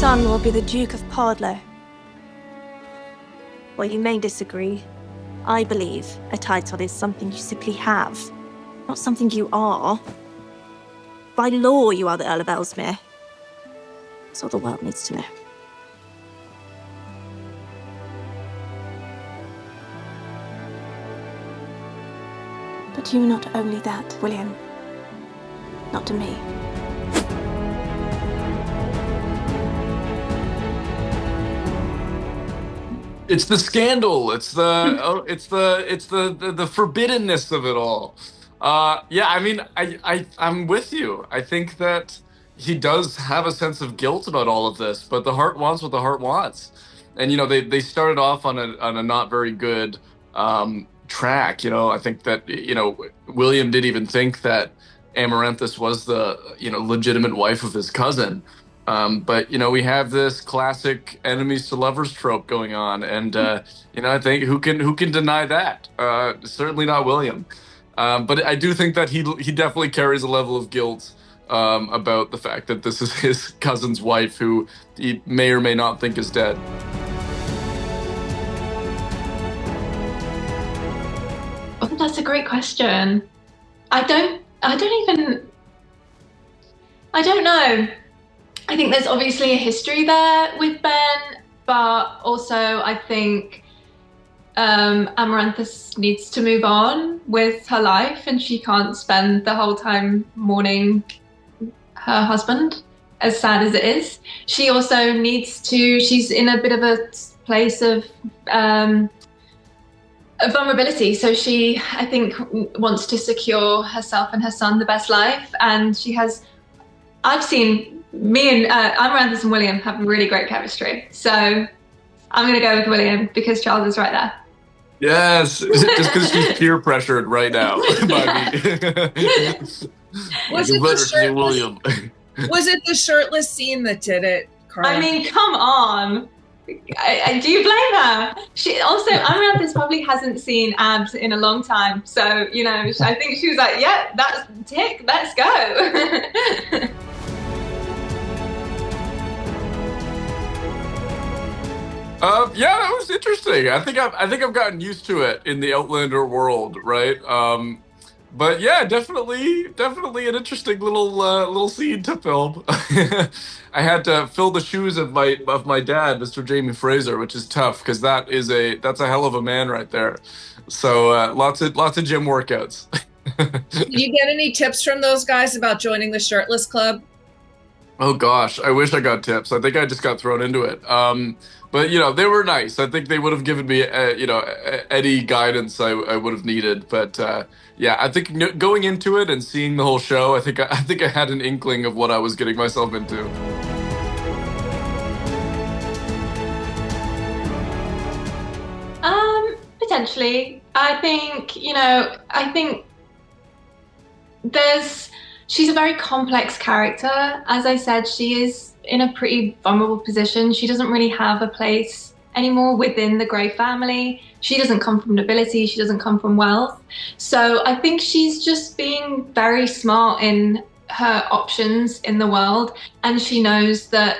son will be the Duke of Pardlow. While you may disagree, I believe a title is something you simply have, not something you are. By law, you are the Earl of Ellesmere. That's all the world needs to know. But you're not only that, William. Not to me. It's the scandal. It's the the forbiddenness of it all. Yeah, I mean, I'm with you. I think that he does have a sense of guilt about all of this, but the heart wants what the heart wants. And they started off on a not very good track. I think that William didn't even think that Amaranthus was the legitimate wife of his cousin. But we have this classic enemies to lovers trope going on, and I think who can deny that? Certainly not William. But I do think that he definitely carries a level of guilt about the fact that this is his cousin's wife, who he may or may not think is dead. Oh, that's a great question. I don't know. I think there's obviously a history there with Ben, but also I think Amaranthus needs to move on with her life, and she can't spend the whole time mourning her husband, as sad as it is. She also needs to, she's in a bit of a place of vulnerability. So she, I think, wants to secure herself and her son the best life. And I've seen me and Amaranthus and William have really great chemistry. So I'm going to go with William because Charles is right there. Yes, just because she's peer pressured right now by me. Was it the shirtless scene that did it, Carla? I mean, come on. Do you blame her? She also, Amaranthus probably hasn't seen abs in a long time. So, I think she was like, yeah, that's tick, let's go. Yeah, that was interesting. I think I've gotten used to it in the Outlander world, right? But yeah, definitely an interesting little scene to film. I had to fill the shoes of my dad, Mr. Jamie Fraser, which is tough because that's a hell of a man right there. So lots of gym workouts. Did you get any tips from those guys about joining the shirtless club? Oh gosh, I wish I got tips. I think I just got thrown into it. But they were nice. I think they would have given me any guidance I would have needed. But yeah, I think going into it and seeing the whole show, I think I had an inkling of what I was getting myself into. Potentially. I think she's a very complex character. As I said, she is in a pretty vulnerable position. She doesn't really have a place anymore within the Grey family. She doesn't come from nobility. She doesn't come from wealth. So I think she's just being very smart in her options in the world. And she knows that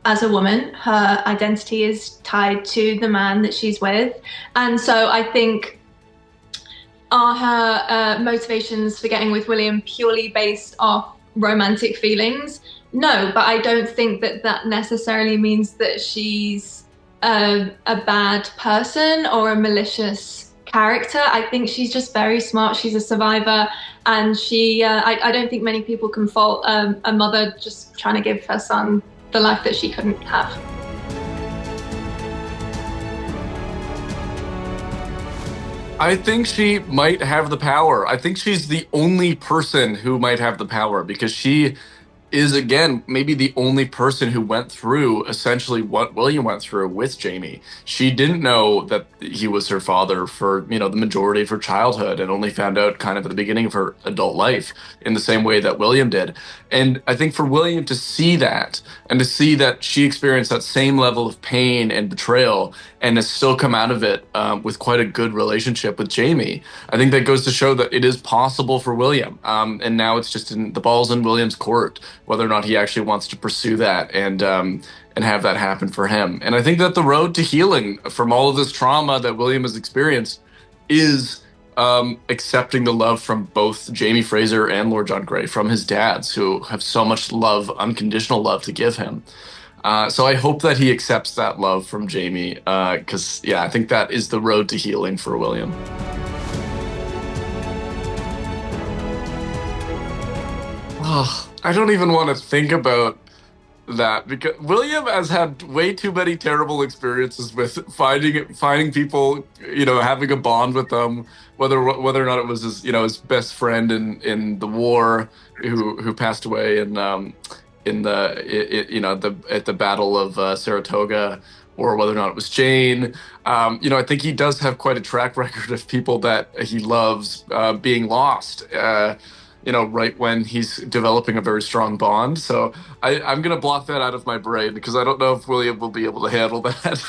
as a woman, her identity is tied to the man that she's with. And so I think, are her motivations for getting with William purely based off romantic feelings? No, but I don't think that necessarily means that she's a bad person or a malicious character. I think she's just very smart. She's a survivor, and I don't think many people can fault a mother just trying to give her son the life that she couldn't have. I think she might have the power. I think she's the only person who might have the power because she is, again, maybe the only person who went through essentially what William went through with Jamie. She didn't know that he was her father for, the majority of her childhood, and only found out kind of at the beginning of her adult life in the same way that William did. And I think for William to see that, and to see that she experienced that same level of pain and betrayal and has still come out of it with quite a good relationship with Jamie, I think that goes to show that it is possible for William. And now it's just the ball's in William's court whether or not he actually wants to pursue that and have that happen for him. And I think that the road to healing from all of this trauma that William has experienced is accepting the love from both Jamie Fraser and Lord John Grey, from his dads, who have so much love, unconditional love to give him. So I hope that he accepts that love from Jamie, because I think that is the road to healing for William. Oh, I don't even want to think about that, because William has had way too many terrible experiences with finding people, having a bond with them, whether or not it was his best friend in the war who passed away at the Battle of Saratoga, or whether or not it was Jane. I think he does have quite a track record of people that he loves being lost. Right when he's developing a very strong bond. So I'm going to block that out of my brain, because I don't know if William will be able to handle that.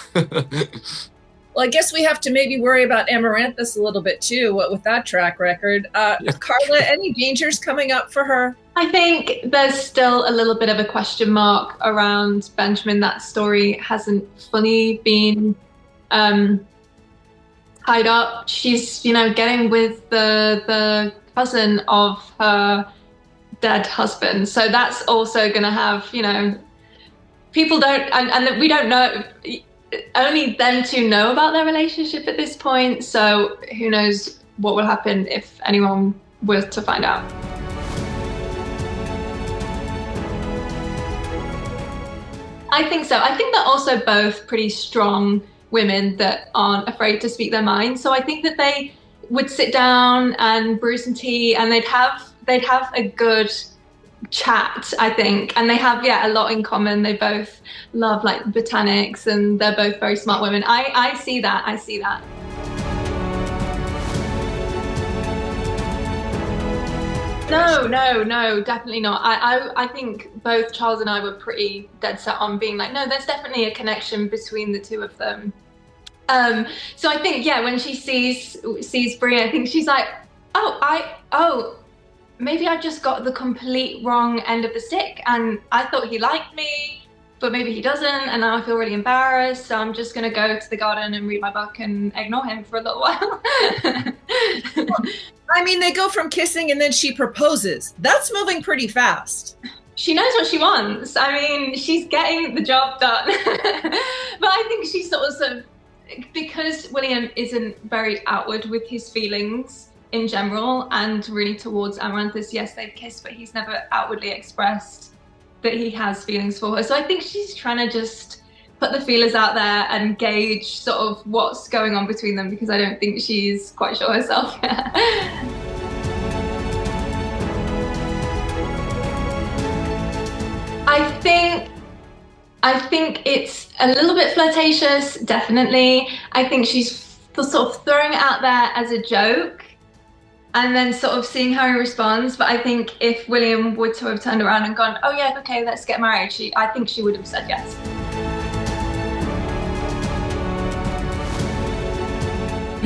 Well, I guess we have to maybe worry about Amaranthus a little bit too, what with that track record. Carla, any dangers coming up for her? I think there's still a little bit of a question mark around Benjamin. That story hasn't fully been tied up. She's, getting with the cousin of her dead husband. So that's also going to have, people don't, and we don't know, only them two know about their relationship at this point. So who knows what will happen if anyone were to find out. I think so. I think they're also both pretty strong women that aren't afraid to speak their mind. So I think that they would sit down and brew some tea, and they'd have a good chat, I think. And they have a lot in common. They both love botanics, and they're both very smart women. I see that. No, definitely not. I think both Charles and I were pretty dead set on being no, there's definitely a connection between the two of them. So I think, when she sees Brie, I think she's like, maybe I just got the complete wrong end of the stick, and I thought he liked me, but maybe he doesn't, and now I feel really embarrassed, so I'm just going to go to the garden and read my book and ignore him for a little while. I mean, they go from kissing and then she proposes. That's moving pretty fast. She knows what she wants. I mean, she's getting the job done. But I think she's sort of, because William isn't very outward with his feelings in general, and really towards Amaranthus, yes, they've kissed, but he's never outwardly expressed that he has feelings for her. So I think she's trying to just put the feelers out there and gauge sort of what's going on between them, because I don't think she's quite sure herself yet. I think it's a little bit flirtatious, definitely. I think she's sort of throwing it out there as a joke and then sort of seeing how he responds. But I think if William were to have turned around and gone, oh yeah, okay, let's get married, I think she would have said yes.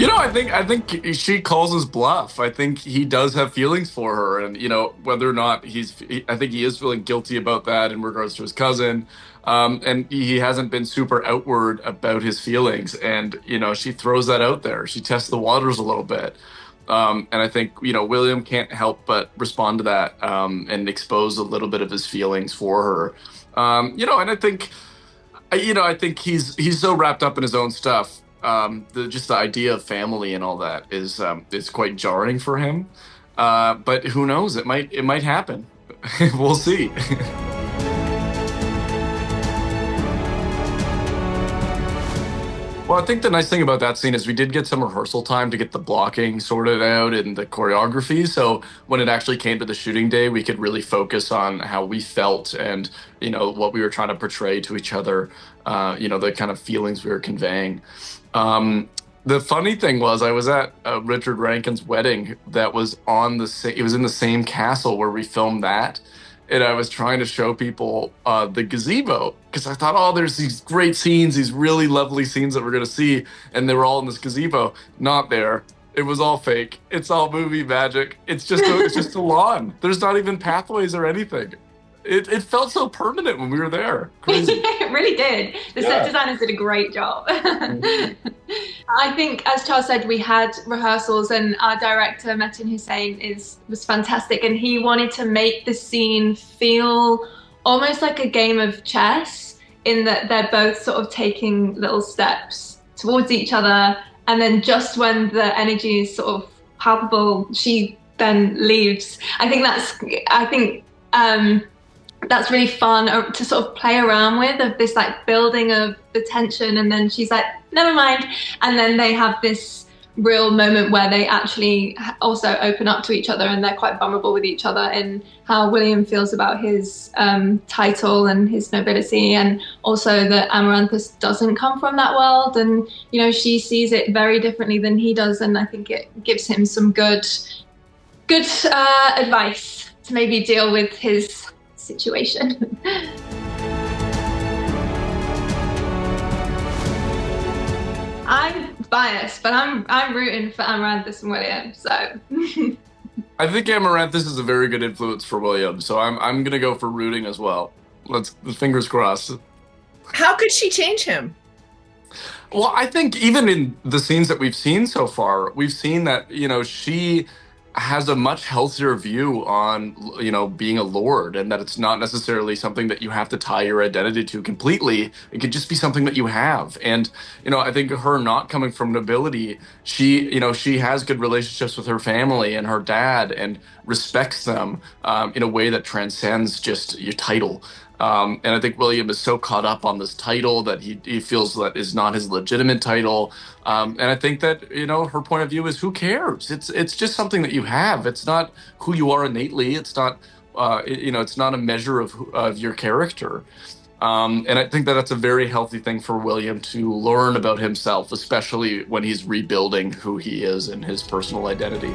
I think she calls his bluff. I think he does have feelings for her, and whether or not I think he is feeling guilty about that in regards to his cousin, and he hasn't been super outward about his feelings, and she throws that out there. She tests the waters a little bit, and I think William can't help but respond to that and expose a little bit of his feelings for her, and I think he's so wrapped up in his own stuff. The idea of family and all that is quite jarring for him. But who knows? It might happen. We'll see. Well, I think the nice thing about that scene is we did get some rehearsal time to get the blocking sorted out and the choreography. So when it actually came to the shooting day, we could really focus on how we felt and, what we were trying to portray to each other, the kind of feelings we were conveying. The funny thing was I was at Richard Rankin's wedding that was it was in the same castle where we filmed that. And I was trying to show people the gazebo, because I thought, there's these great scenes, these really lovely scenes that we're going to see. And they were all in this gazebo. Not there. It was all fake. It's all movie magic. It's just a lawn. There's not even pathways or anything. it felt so permanent when we were there. Crazy. It really did. The set designers did a great job. I think, as Charles said, we had rehearsals, and our director, Metin Hussein, was fantastic, and he wanted to make the scene feel almost like a game of chess, in that they're both sort of taking little steps towards each other, and then just when the energy is sort of palpable, she then leaves. I think that's really fun to sort of play around with, of this like building of the tension, and then she's like, never mind, and then they have this real moment where they actually also open up to each other, and they're quite vulnerable with each other in how William feels about his title and his nobility, and also that Amaranthus doesn't come from that world, and you know, she sees it very differently than he does, and I think it gives him some good advice to maybe deal with his situation. I'm biased, but I'm rooting for Amaranthus and William. So I think Amaranthus is a very good influence for William, so I'm gonna go for rooting as well. Fingers crossed. How could she change him? Well, I think even in the scenes that we've seen so far, we've seen that, you know, she has a much healthier view on, you know, being a lord, and that it's not necessarily something that you have to tie your identity to completely. It could just be something that you have. And, you know, I think her not coming from nobility, she has good relationships with her family and her dad, and respects them in a way that transcends just your title. And I think William is so caught up on this title that he feels that is not his legitimate title. And I think that, you know, her point of view is, who cares? It's just something that you have. It's not who you are innately. It's not, it's not a measure of your character. And I think that that's a very healthy thing for William to learn about himself, especially when he's rebuilding who he is and his personal identity.